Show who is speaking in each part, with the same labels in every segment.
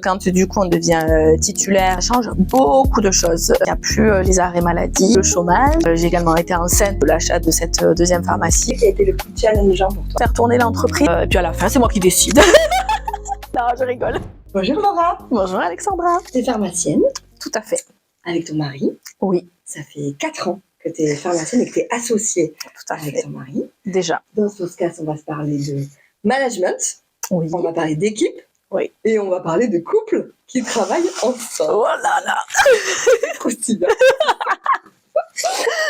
Speaker 1: Quand du coup on devient titulaire, ça change beaucoup de choses. Il n'y a plus les arrêts maladie, le chômage. J'ai également été enceinte de l'achat de cette deuxième pharmacie.
Speaker 2: Qui a été le plus challengeant pour toi?
Speaker 1: Faire tourner l'entreprise, et puis à la fin c'est moi qui décide. Non, je rigole.
Speaker 2: Bonjour Laura.
Speaker 1: Bonjour Alexandra.
Speaker 2: Tu es pharmacienne
Speaker 1: Tout à fait.
Speaker 2: avec ton mari.
Speaker 1: Oui,
Speaker 2: Ça fait 4 ans que tu es pharmacienne et que tu es associée
Speaker 1: tout à
Speaker 2: avec
Speaker 1: fait.
Speaker 2: ton mari.
Speaker 1: Déjà.
Speaker 2: Dans ce podcast, on va se parler de management,
Speaker 1: Oui.
Speaker 2: on va parler d'équipe
Speaker 1: Oui.
Speaker 2: et on va parler de couple qui travaillent ensemble.
Speaker 1: Oh là là.
Speaker 2: C'est croustillant.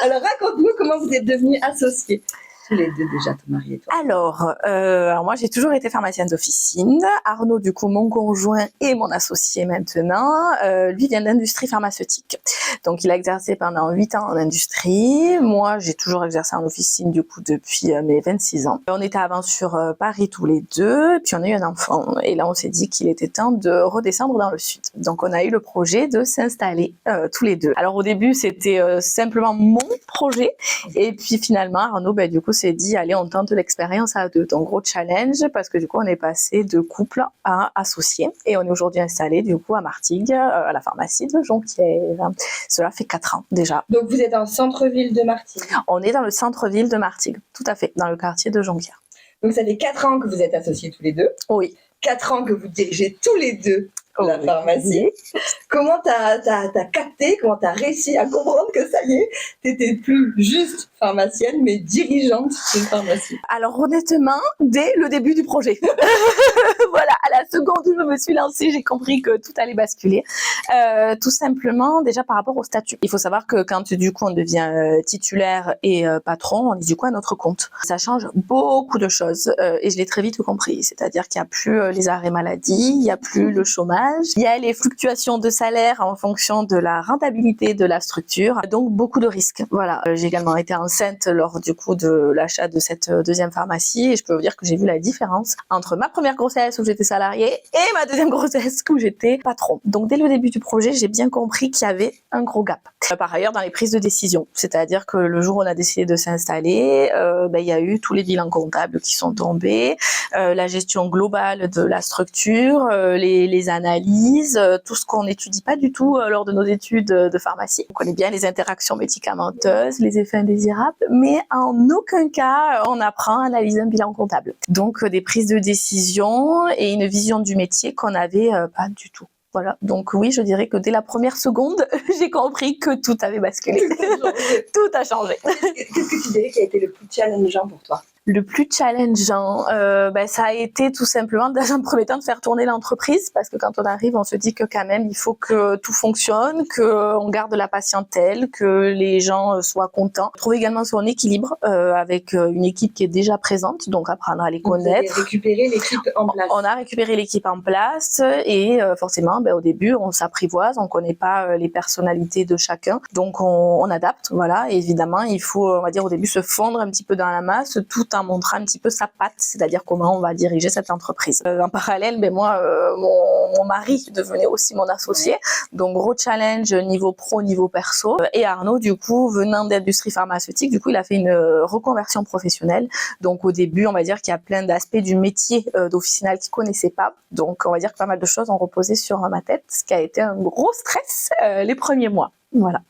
Speaker 2: Alors raconte-nous comment vous êtes devenus associés. Tous les deux déjà, ton mari et toi.
Speaker 1: Alors moi j'ai toujours été pharmacienne d'officine. Arnaud du coup mon conjoint et mon associé maintenant, lui vient d'industrie pharmaceutique. Donc il a exercé pendant 8 ans en industrie. Moi j'ai toujours exercé en officine du coup depuis mes 26 ans. On était avant sur Paris tous les deux, puis on a eu un enfant. Et là on s'est dit qu'il était temps de redescendre dans le sud. Donc on a eu le projet de s'installer tous les deux. Alors au début c'était simplement mon projet. Et puis finalement Arnaud du coup s'est dit allez on tente l'expérience à deux. Donc gros challenge parce que du coup on est passé de couple à associé et on est aujourd'hui installé du coup à Martigues à la pharmacie de Jonquière. Cela fait 4 ans déjà.
Speaker 2: Donc vous êtes en centre-ville de Martigues.
Speaker 1: On est dans le centre-ville de Martigues, tout à fait, dans le quartier de Jonquière.
Speaker 2: Donc ça fait 4 ans que vous êtes associés tous les deux.
Speaker 1: Oui.
Speaker 2: 4 ans que vous dirigez tous les deux la
Speaker 1: Oui.
Speaker 2: pharmacie. Comment t'as capté, comment t'as réussi à comprendre que ça y est, t'étais plus juste pharmacienne, mais dirigeante d'une pharmacie?
Speaker 1: Alors honnêtement, dès le début du projet. Voilà, à la seconde où je me suis lancée, j'ai compris que tout allait basculer. Tout simplement, déjà par rapport au statut. Il faut savoir que quand du coup on devient titulaire et patron, on est du coup à notre compte. Ça change beaucoup de choses et je l'ai très vite compris. C'est-à-dire qu'il n'y a plus les arrêts maladie, il n'y a plus le chômage, il y a les fluctuations de salaire en fonction de la rentabilité de la structure, donc beaucoup de risques. Voilà, j'ai également été enceinte lors du coup de l'achat de cette deuxième pharmacie et je peux vous dire que j'ai vu la différence entre ma première grossesse où j'étais salariée et ma deuxième grossesse où j'étais patron. Donc dès le début du projet, j'ai bien compris qu'il y avait un gros gap. Par ailleurs, dans les prises de décision, c'est-à-dire que le jour où on a décidé de s'installer, il y a eu tous les bilans comptables qui sont tombés, la gestion globale de la structure, les analyses, tout ce qu'on n'étudie pas du tout lors de nos études de pharmacie. On connaît bien les interactions médicamenteuses, les effets indésirables, mais en aucun cas on apprend à analyser un bilan comptable. Donc des prises de décision et une vision du métier qu'on n'avait pas du tout. Voilà, donc oui, je dirais que dès la première seconde, j'ai compris que tout avait basculé. Tout a changé.
Speaker 2: Qu'est-ce que tu dirais qui a été le plus challengeant pour toi?
Speaker 1: Le plus challengeant, ça a été tout simplement dans un premier temps de faire tourner l'entreprise parce que quand on arrive, on se dit que quand même il faut que tout fonctionne, que on garde la patientèle, que les gens soient contents. Trouver également son équilibre avec une équipe qui est déjà présente, donc apprendre à les connaître.
Speaker 2: Vous avez récupéré l'équipe en place.
Speaker 1: On a récupéré l'équipe en place et forcément, au début, on s'apprivoise, on connaît pas les personnalités de chacun, donc on adapte. Voilà, et évidemment, il faut, on va dire au début, se fondre un petit peu dans la masse, tout en montrant un petit peu sa patte, c'est-à-dire comment on va diriger cette entreprise. En parallèle, moi, mon mari devenait aussi mon associé, donc gros challenge niveau pro, niveau perso. Et Arnaud, du coup, venant d'industrie pharmaceutique, du coup, il a fait une reconversion professionnelle. Donc au début, on va dire qu'il y a plein d'aspects du métier d'officinal qu'il connaissait pas. Donc on va dire que pas mal de choses ont reposé sur ma tête, ce qui a été un gros stress les premiers mois. Voilà.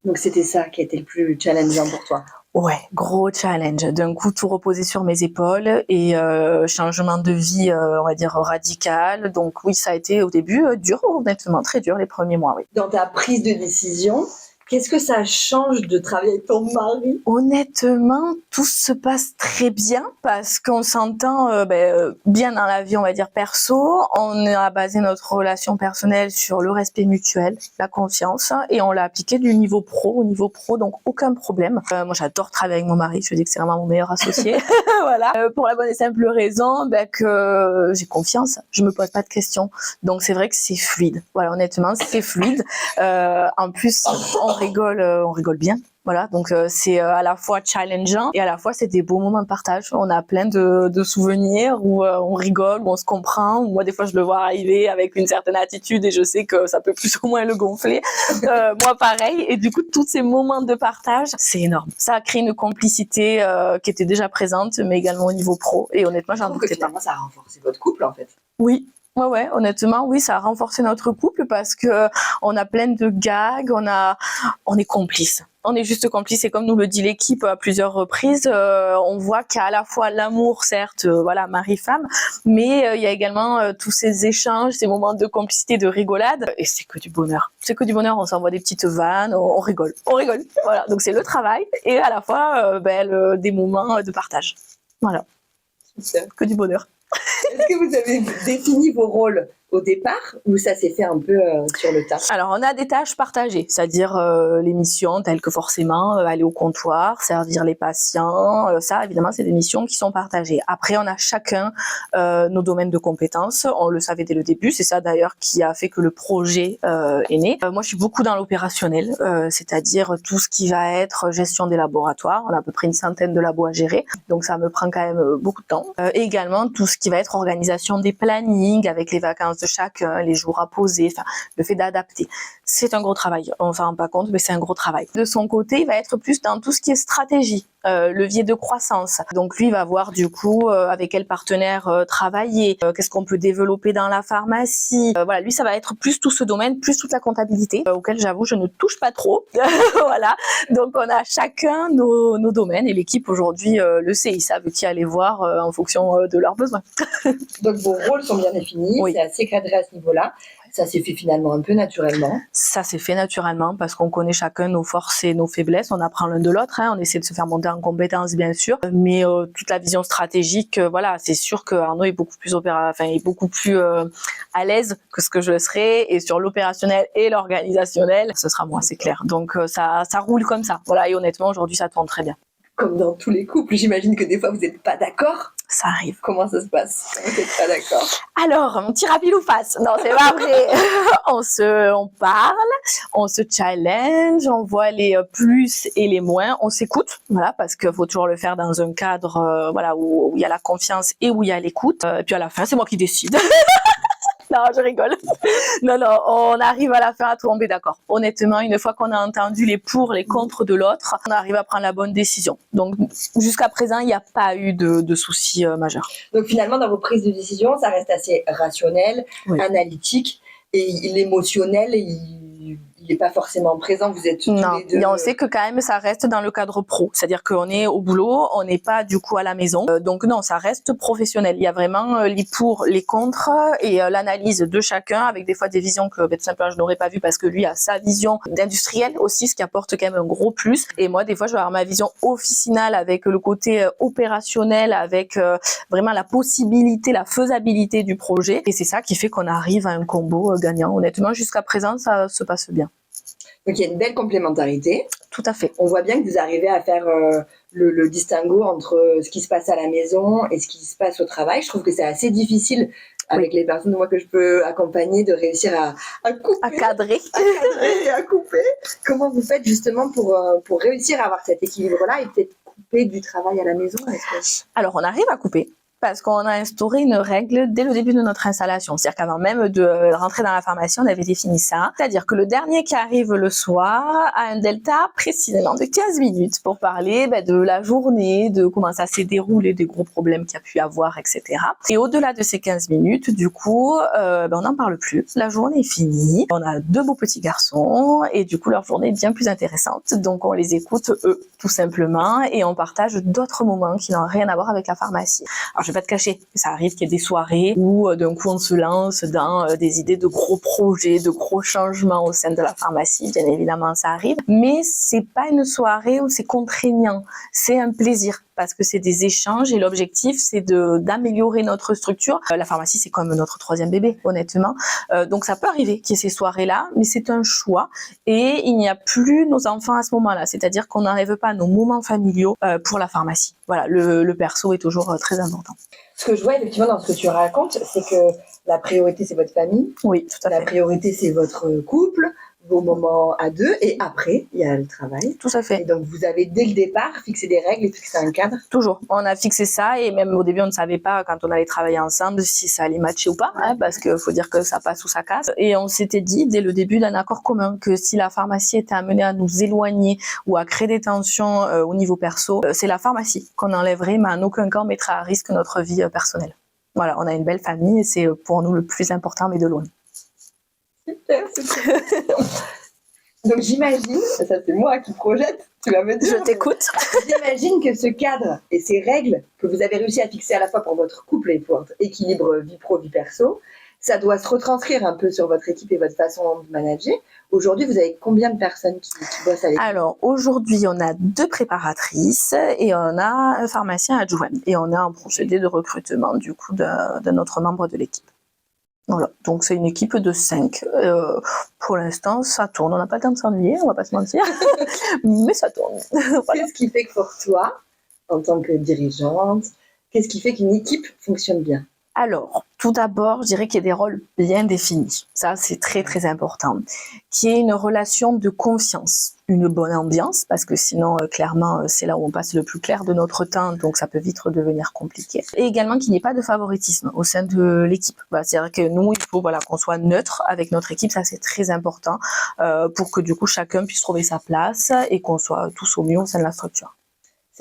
Speaker 2: Donc c'était ça qui a été le plus challengeant pour toi?
Speaker 1: Ouais, gros challenge. D'un coup, tout reposé sur mes épaules et changement de vie, on va dire radical. Donc oui, ça a été au début dur, honnêtement, très dur les premiers mois, oui.
Speaker 2: Dans ta prise de décision, qu'est-ce que ça change de travailler avec ton mari?
Speaker 1: Honnêtement, tout se passe très bien parce qu'on s'entend bien dans la vie, on va dire perso. On a basé notre relation personnelle sur le respect mutuel, la confiance, et on l'a appliqué du niveau pro au niveau pro, donc aucun problème. Moi, j'adore travailler avec mon mari. Je dis que c'est vraiment mon meilleur associé. Voilà. Pour la bonne et simple raison que j'ai confiance. Je me pose pas de questions. Donc c'est vrai que c'est fluide. Voilà, honnêtement, c'est fluide. En plus, on rigole bien. Voilà, donc c'est à la fois challengeant et à la fois c'est des beaux moments de partage. On a plein de souvenirs où on rigole, où on se comprend. Où moi, des fois, je le vois arriver avec une certaine attitude et je sais que ça peut plus ou moins le gonfler. Moi, pareil. Et du coup, tous ces moments de partage, c'est énorme. Ça a créé une complicité qui était déjà présente, mais également au niveau pro. Et honnêtement, j'en doutais pas.
Speaker 2: Finalement, ça a renforcé votre couple, en fait.
Speaker 1: Oui. Ouais, honnêtement, oui, ça a renforcé notre couple parce que on a plein de gags, on est complices. On est juste complices et comme nous le dit l'équipe à plusieurs reprises, on voit qu'il y a à la fois l'amour, certes, voilà, mari-femme, mais il y a également tous ces échanges, ces moments de complicité, de rigolade, et c'est que du bonheur. C'est que du bonheur, on s'envoie des petites vannes, on rigole, Voilà, donc c'est le travail et à la fois des moments de partage. Voilà,
Speaker 2: Super.
Speaker 1: que du bonheur.
Speaker 2: Est-ce que vous avez défini vos rôles au départ ou ça s'est fait un peu sur le tas?
Speaker 1: Alors, on a des tâches partagées, c'est-à-dire les missions telles que forcément aller au comptoir, servir les patients. Ça, évidemment, c'est des missions qui sont partagées. Après, on a chacun nos domaines de compétences. On le savait dès le début. C'est ça, d'ailleurs, qui a fait que le projet est né. Moi, je suis beaucoup dans l'opérationnel, c'est-à-dire tout ce qui va être gestion des laboratoires. On a à peu près une centaine de labos à gérer, donc ça me prend quand même beaucoup de temps. Et également, tout ce qui va être organisation des plannings avec les vacances de chacun, les jours à poser, enfin, le fait d'adapter. C'est un gros travail. On s'en rend pas compte, mais c'est un gros travail. De son côté, il va être plus dans tout ce qui est stratégie, levier de croissance. Donc lui, il va voir du coup avec quel partenaire travailler, qu'est-ce qu'on peut développer dans la pharmacie. Voilà, lui, ça va être plus tout ce domaine, plus toute la comptabilité, auquel j'avoue, je ne touche pas trop. Voilà. Donc on a chacun nos domaines et l'équipe aujourd'hui le sait. Ils savent qui aller voir en fonction de leurs besoins.
Speaker 2: Donc vos rôles sont bien définis,
Speaker 1: Oui.
Speaker 2: c'est assez cadré à ce niveau-là. Ça s'est fait finalement un peu naturellement.
Speaker 1: Ça s'est fait naturellement parce qu'on connaît chacun nos forces et nos faiblesses. On apprend l'un de l'autre. On essaie de se faire monter en compétences, bien sûr. Mais toute la vision stratégique, voilà, c'est sûr que Arnaud est beaucoup plus à l'aise que ce que je le serais. Et sur l'opérationnel et l'organisationnel, ce sera moi, c'est clair. Donc ça roule comme ça. Voilà. Et honnêtement, aujourd'hui, ça tourne très bien.
Speaker 2: Comme dans tous les couples, j'imagine que des fois vous n'êtes pas d'accord.
Speaker 1: Ça arrive.
Speaker 2: Comment ça se passe quand vous n'êtes pas d'accord?
Speaker 1: Alors, un petit rapide ou face? Non, c'est pas vrai. On parle, on se challenge, on voit les plus et les moins, on s'écoute, voilà, parce qu'il faut toujours le faire dans un cadre, voilà, où il y a la confiance et où il y a l'écoute. Et puis à la fin, c'est moi qui décide. Non, je rigole. Non, on arrive à la fin à tomber d'accord. Honnêtement, une fois qu'on a entendu les pour, les contre de l'autre, on arrive à prendre la bonne décision. Donc, jusqu'à présent, il n'y a pas eu de soucis majeurs.
Speaker 2: Donc finalement, dans vos prises de décision, ça reste assez rationnel,
Speaker 1: Oui.
Speaker 2: Analytique, et l'émotionnel, il n'est pas forcément présent. Vous êtes tous
Speaker 1: Non,
Speaker 2: les deux.
Speaker 1: et on sait que quand même ça reste dans le cadre pro, c'est-à-dire qu'on est au boulot, on n'est pas du coup à la maison, donc non, ça reste professionnel. Il y a vraiment les pour, les contre et l'analyse de chacun avec des fois des visions que tout simplement je n'aurais pas vues parce que lui a sa vision d'industriel aussi, ce qui apporte quand même un gros plus. Et moi, des fois, je vais avoir ma vision officinale avec le côté opérationnel, avec vraiment la possibilité, la faisabilité du projet. Et c'est ça qui fait qu'on arrive à un combo gagnant. Honnêtement, jusqu'à présent, ça se passe bien.
Speaker 2: Donc il y a une belle complémentarité.
Speaker 1: Tout à fait.
Speaker 2: On voit bien que vous arrivez à faire le distinguo entre ce qui se passe à la maison et ce qui se passe au travail. Je trouve que c'est assez difficile avec les personnes moi, que je peux accompagner de réussir à couper.
Speaker 1: À cadrer.
Speaker 2: À cadrer et à couper. Comment vous faites justement pour réussir à avoir cet équilibre-là et peut-être couper du travail à la maison?
Speaker 1: Alors, on arrive à couper. Parce qu'on a instauré une règle dès le début de notre installation. C'est-à-dire qu'avant même de rentrer dans la pharmacie, on avait défini ça. C'est-à-dire que le dernier qui arrive le soir a un delta précisément de 15 minutes pour parler de la journée, de comment ça s'est déroulé, des gros problèmes qu'il y a pu y avoir, etc. Et au-delà de ces 15 minutes, du coup, on n'en parle plus. La journée est finie. On a 2 beaux petits garçons et du coup, leur journée est bien plus intéressante. Donc, on les écoute, eux, tout simplement, et on partage d'autres moments qui n'ont rien à voir avec la pharmacie. Alors, je vais pas te cacher, ça arrive qu'il y ait des soirées où d'un coup on se lance dans des idées de gros projets, de gros changements au sein de la pharmacie, bien évidemment ça arrive, mais c'est pas une soirée où c'est contraignant, c'est un plaisir parce que c'est des échanges et l'objectif c'est d'améliorer notre structure. La pharmacie c'est comme notre 3e bébé, honnêtement. Donc ça peut arriver qu'il y ait ces soirées-là, mais c'est un choix et il n'y a plus nos enfants à ce moment-là, c'est-à-dire qu'on n'enlève pas nos moments familiaux pour la pharmacie. Voilà, le perso est toujours très important.
Speaker 2: Ce que je vois effectivement dans ce que tu racontes, c'est que la priorité c'est votre famille.
Speaker 1: Oui, tout à fait.
Speaker 2: La priorité c'est votre couple, vos moments à deux, et après il y a le travail.
Speaker 1: Tout à fait.
Speaker 2: Et donc vous avez dès le départ fixé des règles et fixé un cadre.
Speaker 1: Toujours. On a fixé ça et même au début on ne savait pas quand on allait travailler ensemble si ça allait matcher ou pas, parce qu'il faut dire que ça passe ou ça casse. Et on s'était dit dès le début d'un accord commun que si la pharmacie était amenée à nous éloigner ou à créer des tensions au niveau perso, c'est la pharmacie qu'on enlèverait, mais en aucun cas on mettrait à risque notre vie personnelle. Voilà, on a une belle famille et c'est pour nous le plus important, mais de loin.
Speaker 2: Super, super. Donc j'imagine, ça c'est moi qui projette, tu vas me dire.
Speaker 1: Je t'écoute.
Speaker 2: J'imagine que ce cadre et ces règles que vous avez réussi à fixer à la fois pour votre couple et pour votre équilibre vie pro, vie perso, ça doit se retranscrire un peu sur votre équipe et votre façon de manager. Aujourd'hui, vous avez combien de personnes qui bossent avec vous?
Speaker 1: Alors, aujourd'hui, on a 2 préparatrices et on a un pharmacien adjoint. Et on a un procédé de recrutement, du coup, d'un autre membre de l'équipe. Voilà, donc c'est une équipe de 5. Pour l'instant, ça tourne. On n'a pas le temps de s'ennuyer, on va pas se mentir, mais ça tourne. Voilà.
Speaker 2: Qu'est-ce qui fait que pour toi, en tant que dirigeante, qu'est-ce qui fait qu'une équipe fonctionne bien?
Speaker 1: Alors, tout d'abord, je dirais qu'il y a des rôles bien définis. Ça, c'est très, très important. Qu'il y ait une relation de confiance, une bonne ambiance, parce que sinon, clairement, c'est là où on passe le plus clair de notre temps, donc ça peut vite devenir compliqué. Et également qu'il n'y ait pas de favoritisme au sein de l'équipe. Voilà, c'est-à-dire que nous, il faut qu'on soit neutre avec notre équipe, ça c'est très important, pour que du coup, chacun puisse trouver sa place et qu'on soit tous au mieux au sein de la structure.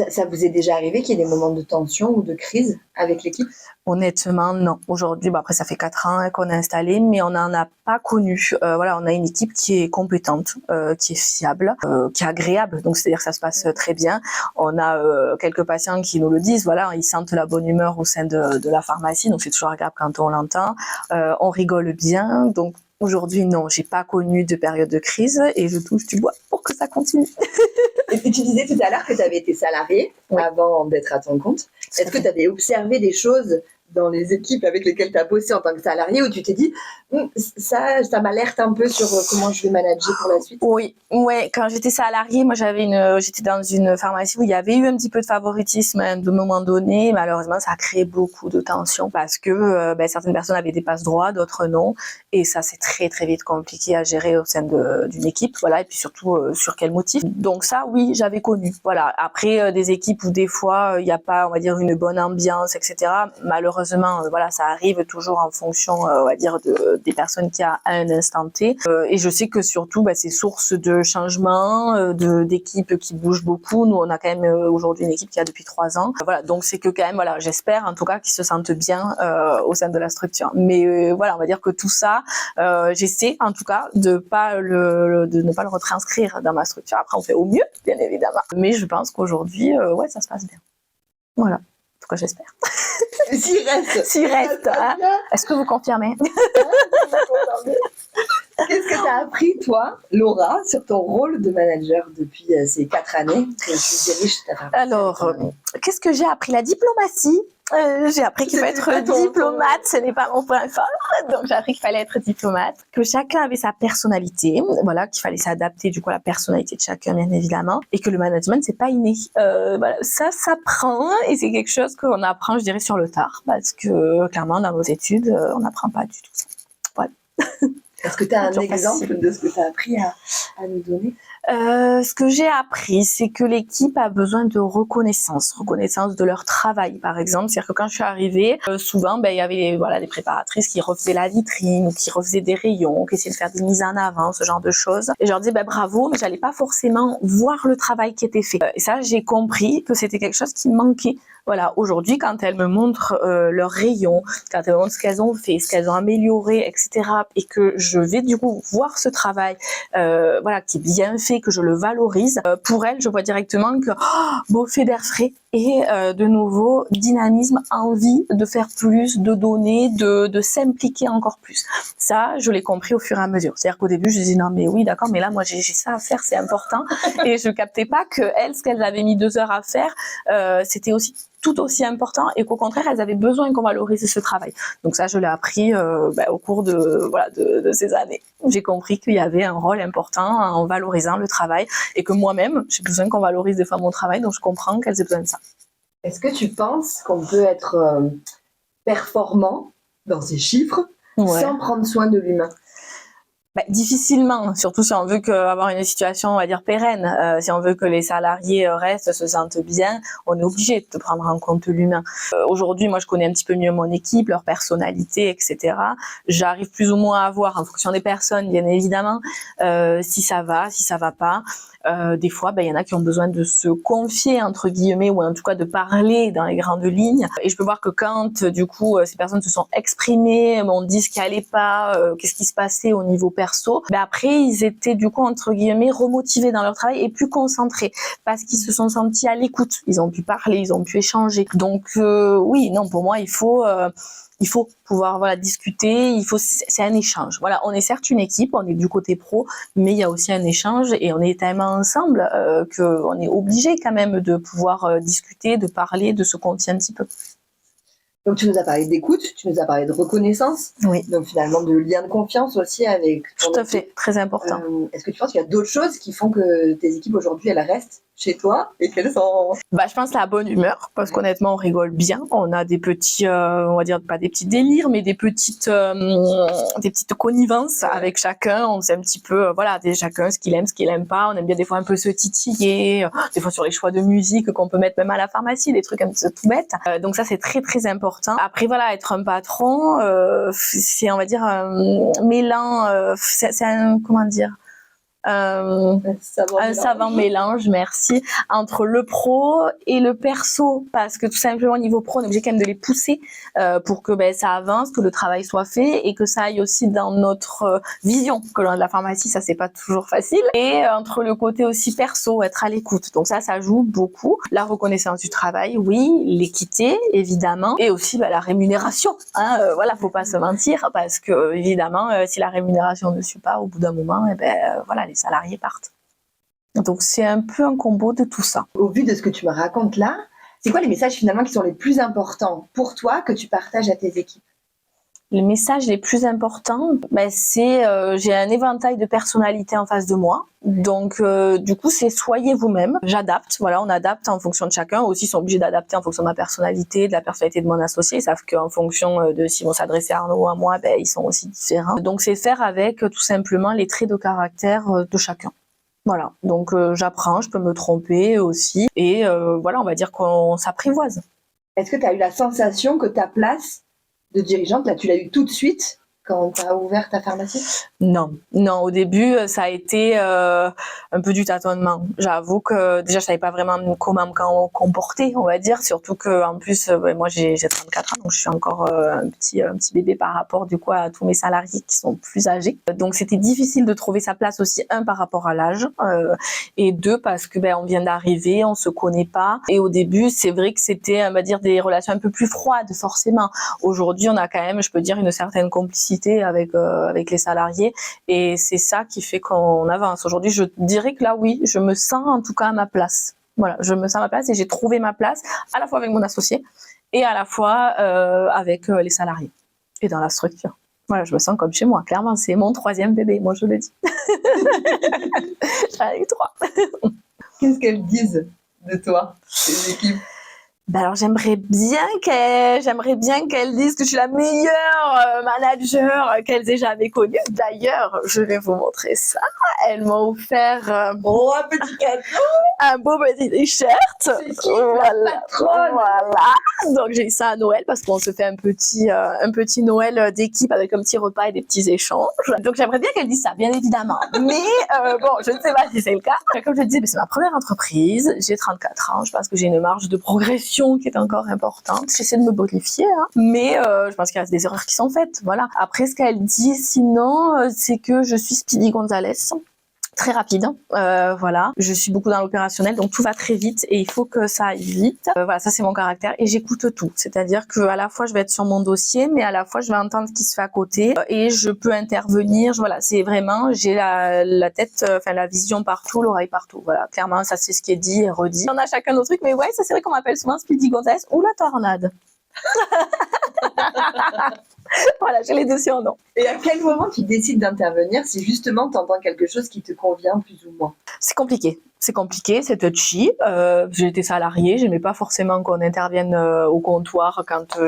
Speaker 2: Ça vous est déjà arrivé qu'il y ait des moments de tension ou de crise avec l'équipe?
Speaker 1: Honnêtement, non. Aujourd'hui, après, ça fait 4 ans qu'on est installé, mais on n'en a pas connu. Voilà, on a une équipe qui est compétente, qui est fiable, qui est agréable. Donc, c'est-à-dire que ça se passe très bien. On a quelques patients qui nous le disent. Voilà, ils sentent la bonne humeur au sein de la pharmacie. Donc, c'est toujours agréable quand on l'entend. On rigole bien. Donc, aujourd'hui, non, j'ai pas connu de période de crise et je touche du bois pour que ça continue.
Speaker 2: Et puis tu disais tout à l'heure que tu avais été salarié avant d'être à ton compte. Est-ce que tu avais observé des choses dans les équipes avec lesquelles tu as bossé en tant que salarié où tu t'es dit ça m'alerte un peu sur comment je vais manager pour la suite?
Speaker 1: Oui, ouais. Quand j'étais salariée, moi j'étais dans une pharmacie où il y avait eu un petit peu de favoritisme à un moment donné. Malheureusement, ça a créé beaucoup de tensions parce que certaines personnes avaient des passe-droits, d'autres non, et ça c'est très très vite compliqué à gérer au sein d'une équipe. Voilà, et puis surtout sur quel motif. Donc ça, oui, j'avais connu. Voilà. Après des équipes où des fois il n'y a pas, on va dire, une bonne ambiance, etc. Malheureusement, voilà, ça arrive toujours en fonction, on va dire, des personnes qu'il y a à un instant T. Et je sais que surtout, c'est source de changement, d'équipes qui bougent beaucoup. Nous, on a quand même aujourd'hui une équipe qui a depuis 3 ans. Voilà, donc c'est que quand même, voilà, j'espère en tout cas qu'ils se sentent bien au sein de la structure. Mais voilà, on va dire que tout ça, j'essaie en tout cas de ne pas le retranscrire dans ma structure. Après, on fait au mieux, bien évidemment. Mais je pense qu'aujourd'hui, ouais, ça se passe bien. Voilà. En tout cas, j'espère.
Speaker 2: S'il reste.
Speaker 1: S'il reste. Hein. Est-ce que vous confirmez?
Speaker 2: Qu'est-ce que tu as appris, toi, Laura, sur ton rôle de manager depuis ces 4 années que tu diriges ta pharmacie?
Speaker 1: Alors, qu'est-ce que j'ai appris? La diplomatie. J'ai appris qu'il fallait être diplomate, ce n'est pas mon point fort. Donc, j'ai appris qu'il fallait être diplomate, que chacun avait sa personnalité, voilà, qu'il fallait s'adapter du coup à la personnalité de chacun, bien évidemment, et que le management, c'est pas inné. Voilà, ça s'apprend et c'est quelque chose qu'on apprend, je dirais, sur le tard, parce que clairement, dans nos études, on n'apprend pas du tout ça. Voilà.
Speaker 2: Est-ce que tu as un exemple de ce que tu as appris à nous donner?
Speaker 1: Ce que j'ai appris, c'est que l'équipe a besoin de reconnaissance de leur travail, par exemple. C'est-à-dire que quand je suis arrivée, souvent, il y avait des préparatrices qui refaisaient la vitrine, ou qui refaisaient des rayons, qui essayaient de faire des mises en avant, ce genre de choses. Et je leur disais, bravo, mais j'allais pas forcément voir le travail qui était fait. Et ça, j'ai compris que c'était quelque chose qui manquait. Voilà, aujourd'hui, quand elles me montrent leurs rayons, quand elles me montrent ce qu'elles ont fait, ce qu'elles ont amélioré, etc., et que je vais du coup voir ce travail, qui est bien fait, que je le valorise, pour elles, je vois directement que beau fait d'air frais et de nouveau dynamisme, envie de faire plus, de donner, de s'impliquer encore plus. Ça, je l'ai compris au fur et à mesure. C'est-à-dire qu'au début, je disais non mais oui, d'accord, mais là moi j'ai ça à faire, c'est important, et je captais pas que elles, ce qu'elles avaient mis 2 heures à faire, c'était aussi tout aussi important et qu'au contraire elles avaient besoin qu'on valorise ce travail. Donc ça je l'ai appris au cours de ces années. J'ai compris qu'il y avait un rôle important en valorisant le travail et que moi-même j'ai besoin qu'on valorise des fois mon travail, donc je comprends qu'elles aient besoin de ça.
Speaker 2: Est-ce que tu penses qu'on peut être performant dans ces chiffres sans prendre soin de l'humain?
Speaker 1: Difficilement, surtout si on veut avoir une situation, on va dire, pérenne. Si on veut que les salariés restent, se sentent bien, on est obligé de prendre en compte l'humain. Aujourd'hui, moi, je connais un petit peu mieux mon équipe, leur personnalité, etc. J'arrive plus ou moins à voir, en fonction des personnes, bien évidemment, si ça va pas. Des fois, il y en a qui ont besoin de se confier, entre guillemets, ou en tout cas de parler dans les grandes lignes. Et je peux voir que quand, du coup, ces personnes se sont exprimées, m'ont dit ce qui allait pas, qu'est-ce qui se passait au niveau perso, après, ils étaient, du coup, entre guillemets, remotivés dans leur travail et plus concentrés parce qu'ils se sont sentis à l'écoute. Ils ont pu parler, ils ont pu échanger. Donc, oui, non, pour moi, il faut pouvoir discuter, c'est un échange. Voilà, on est certes une équipe, on est du côté pro, mais il y a aussi un échange et on est tellement ensemble qu'on est obligé quand même de pouvoir discuter, de parler, de se confier un petit peu.
Speaker 2: Donc tu nous as parlé d'écoute, tu nous as parlé de reconnaissance,
Speaker 1: oui.
Speaker 2: Donc finalement de lien de confiance aussi avec ton
Speaker 1: Tout à fait, très important.
Speaker 2: Est-ce que tu penses qu'il y a d'autres choses qui font que tes équipes aujourd'hui elles restent chez toi et qu'elles sont...
Speaker 1: Je pense la bonne humeur, parce qu'honnêtement on rigole bien, on a des petits, on va dire pas des petits délires, mais des petites connivences avec chacun, on sait un petit peu, chacun ce qu'il aime pas, on aime bien des fois un peu se titiller, des fois sur les choix de musique qu'on peut mettre même à la pharmacie, des trucs un petit peu tout bêtes, donc ça c'est très très important. Après être un patron, c'est on va dire un mélange, c'est un, comment dire, un savant mélange, merci, entre le pro et le perso, parce que tout simplement au niveau pro on est obligé quand même de les pousser pour que ça avance, que le travail soit fait et que ça aille aussi dans notre vision, que dans la pharmacie ça c'est pas toujours facile, et entre le côté aussi perso, être à l'écoute, donc ça joue beaucoup. La reconnaissance du travail, oui, l'équité évidemment, et aussi la rémunération, faut pas se mentir, parce que évidemment si la rémunération ne suit pas au bout d'un moment, les salariés partent. Donc c'est un peu un combo de tout ça.
Speaker 2: Au vu de ce que tu me racontes là, c'est quoi les messages finalement qui sont les plus importants pour toi que tu partages à tes équipes?
Speaker 1: Les messages les plus importants, c'est j'ai un éventail de personnalités en face de moi. Donc du coup c'est soyez vous-même. J'adapte, on adapte en fonction de chacun. Aussi ils sont obligés d'adapter en fonction de ma personnalité, de la personnalité de mon associé. Ils savent qu'en fonction de s'ils vont s'adresser à Arnaud ou à moi, ils sont aussi différents. Donc c'est faire avec tout simplement les traits de caractère de chacun. Voilà, donc j'apprends, je peux me tromper aussi, et on va dire qu'on s'apprivoise.
Speaker 2: Est-ce que tu as eu la sensation que ta place de dirigeante, là, tu l'as eu tout de suite quand tu as ouvert ta pharmacie?
Speaker 1: Non, au début, ça a été un peu du tâtonnement. J'avoue que déjà, je savais pas vraiment comment me comporter, on va dire, surtout que en plus, moi, j'ai 34 ans, donc je suis encore un petit bébé par rapport du coup à tous mes salariés qui sont plus âgés. Donc, c'était difficile de trouver sa place aussi, par rapport à l'âge, et deux, parce que on vient d'arriver, on se connaît pas, et au début, c'est vrai que c'était, on va dire, des relations un peu plus froides, forcément. Aujourd'hui, on a quand même, je peux dire, une certaine complicité avec les salariés, et c'est ça qui fait qu'on avance. Aujourd'hui, je dirais que là, oui, je me sens en tout cas à ma place. Voilà, je me sens à ma place et j'ai trouvé ma place à la fois avec mon associé et à la fois avec les salariés et dans la structure. Voilà, je me sens comme chez moi. Clairement, c'est mon 3e bébé, moi je le dis. J'en ai eu 3.
Speaker 2: Qu'est-ce qu'elles disent de toi, tes équipes?
Speaker 1: Alors j'aimerais bien qu'elles disent que je suis la meilleure manager qu'elles aient jamais connue. D'ailleurs, je vais vous montrer ça. Elles m'ont offert
Speaker 2: un petit cadeau,
Speaker 1: un beau petit t-shirt. Voilà. Donc j'ai eu ça à Noël parce qu'on se fait un petit Noël d'équipe avec un petit repas et des petits échanges. Donc j'aimerais bien qu'elles disent ça, bien évidemment. Mais je ne sais pas si c'est le cas. Comme je le disais, c'est ma première entreprise. J'ai 34 ans. Je pense que j'ai une marge de progression qui est encore importante. J'essaie de me bonifier, mais je pense qu'il reste des erreurs qui sont faites. Voilà. Après, ce qu'elle dit, sinon, c'est que je suis Speedy Gonzalez. Très rapide, je suis beaucoup dans l'opérationnel, donc tout va très vite et il faut que ça aille vite. Ça c'est mon caractère, et j'écoute tout, c'est-à-dire que à la fois je vais être sur mon dossier, mais à la fois je vais entendre ce qui se fait à côté et je peux intervenir. C'est vraiment, j'ai la tête, la vision partout, l'oreille partout. Voilà, clairement ça c'est ce qui est dit et redit. On a chacun nos trucs, mais ouais, ça c'est vrai qu'on m'appelle souvent Speedy Gonzalez ou la tornade. Voilà, j'ai les 2 surnoms.
Speaker 2: Et à quel moment tu décides d'intervenir si justement tu entends quelque chose qui te convient plus ou moins?
Speaker 1: C'est compliqué. C'est compliqué, c'est touchy. J'ai été salariée, j'aimais pas forcément qu'on intervienne au comptoir quand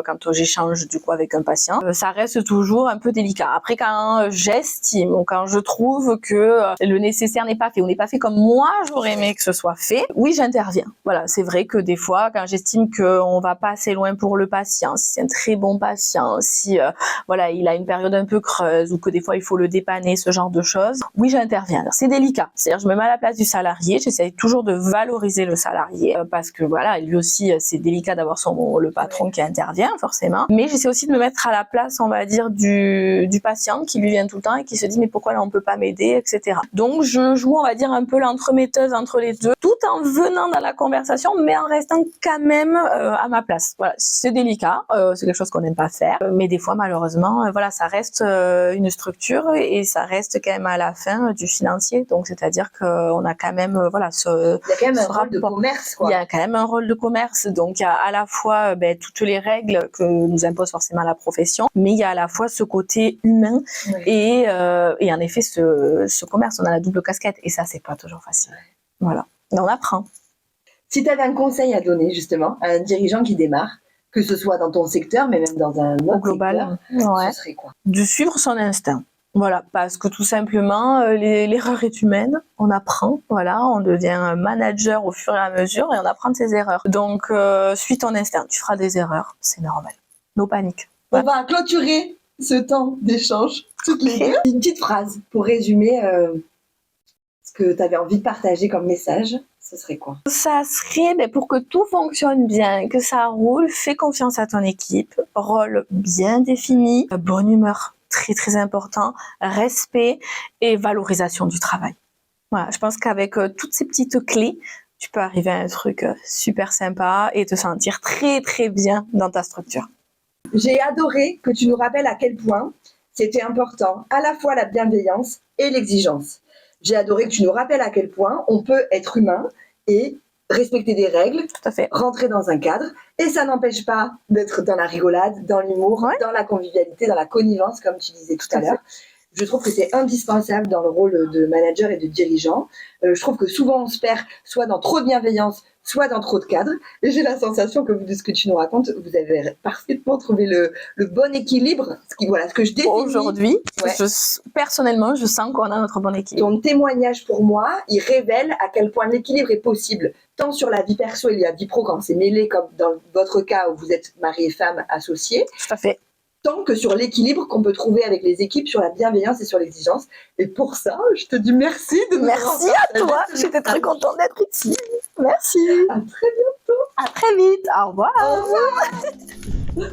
Speaker 1: quand j'échange du coup avec un patient. Ça reste toujours un peu délicat. Après, quand j'estime ou quand je trouve que le nécessaire n'est pas fait ou n'est pas fait comme moi j'aurais aimé que ce soit fait, oui, j'interviens. Voilà, c'est vrai que des fois, quand j'estime qu'on va pas assez loin pour le patient, si c'est un très bon patient, si voilà, il a une période un peu creuse ou que des fois il faut le dépanner, ce genre de choses, oui, j'interviens. Alors, c'est délicat. C'est-à-dire, je me mets à la place du salarié, j'essaye toujours de valoriser le salarié parce que voilà, lui aussi, c'est délicat d'avoir le patron qui intervient forcément. Mais j'essaie aussi de me mettre à la place, on va dire, du patient qui lui vient tout le temps et qui se dit mais pourquoi là on peut pas m'aider, etc. Donc je joue, on va dire, un peu l'entremetteuse entre les deux, tout en venant dans la conversation, mais en restant quand même à ma place. Voilà, c'est délicat, c'est quelque chose qu'on n'aime pas faire, mais des fois malheureusement, voilà, ça reste une structure et ça reste quand même à la fin du financier. Donc c'est-à-dire qu'on a quand même
Speaker 2: Il
Speaker 1: voilà
Speaker 2: y a quand même un rôle de
Speaker 1: rapport.
Speaker 2: commerce, quoi.
Speaker 1: Il y a quand même un rôle de commerce, donc il y a à la fois toutes les règles que nous impose forcément la profession, mais il y a à la fois ce côté humain et en effet ce commerce, on a la double casquette et ça c'est pas toujours facile. Voilà, mais on apprend.
Speaker 2: Si tu avais un conseil à donner justement à un dirigeant qui démarre, que ce soit dans ton secteur, mais même dans un autre
Speaker 1: Au global,
Speaker 2: secteur,
Speaker 1: ouais.
Speaker 2: ce serait quoi?
Speaker 1: De suivre son instinct. Voilà, parce que tout simplement, l'erreur est humaine, on apprend, voilà, on devient manager au fur et à mesure et on apprend de ses erreurs. Donc, suis ton instinct, tu feras des erreurs, c'est normal. No panique.
Speaker 2: On va clôturer ce temps d'échange toutes les deux. Une petite phrase pour résumer ce que tu avais envie de partager comme message, ce serait quoi?
Speaker 1: Ça serait, pour que tout fonctionne bien, que ça roule, fais confiance à ton équipe, rôle bien défini, bonne humeur, très très important, respect et valorisation du travail. Voilà, je pense qu'avec toutes ces petites clés, tu peux arriver à un truc super sympa et te sentir très très bien dans ta structure.
Speaker 2: J'ai adoré que tu nous rappelles à quel point c'était important à la fois la bienveillance et l'exigence. J'ai adoré que tu nous rappelles à quel point on peut être humain et respecter des règles,
Speaker 1: Tout à fait.
Speaker 2: rentrer dans un cadre, et ça n'empêche pas d'être dans la rigolade, dans l'humour, dans la convivialité, dans la connivence, comme tu disais tout à l'heure. Je trouve que c'est indispensable dans le rôle de manager et de dirigeant. Je trouve que souvent on se perd soit dans trop de bienveillance, soit dans trop de cadre. Et j'ai la sensation que de ce que tu nous racontes, vous avez parfaitement trouvé le bon équilibre. Ce que je définis.
Speaker 1: Aujourd'hui, personnellement, je sens qu'on a notre bon équilibre.
Speaker 2: Ton témoignage, pour moi, il révèle à quel point l'équilibre est possible, tant sur la vie perso et la vie pro, quand c'est mêlé, comme dans votre cas où vous êtes mari et femme associés.
Speaker 1: Tout à fait.
Speaker 2: Tant que sur l'équilibre qu'on peut trouver avec les équipes, sur la bienveillance et sur l'exigence. Et pour ça, je te dis merci de nous
Speaker 1: Merci à toi, j'étais très contente d'être ici. Merci.
Speaker 2: À très bientôt.
Speaker 1: À très vite. Au revoir.
Speaker 2: Au revoir.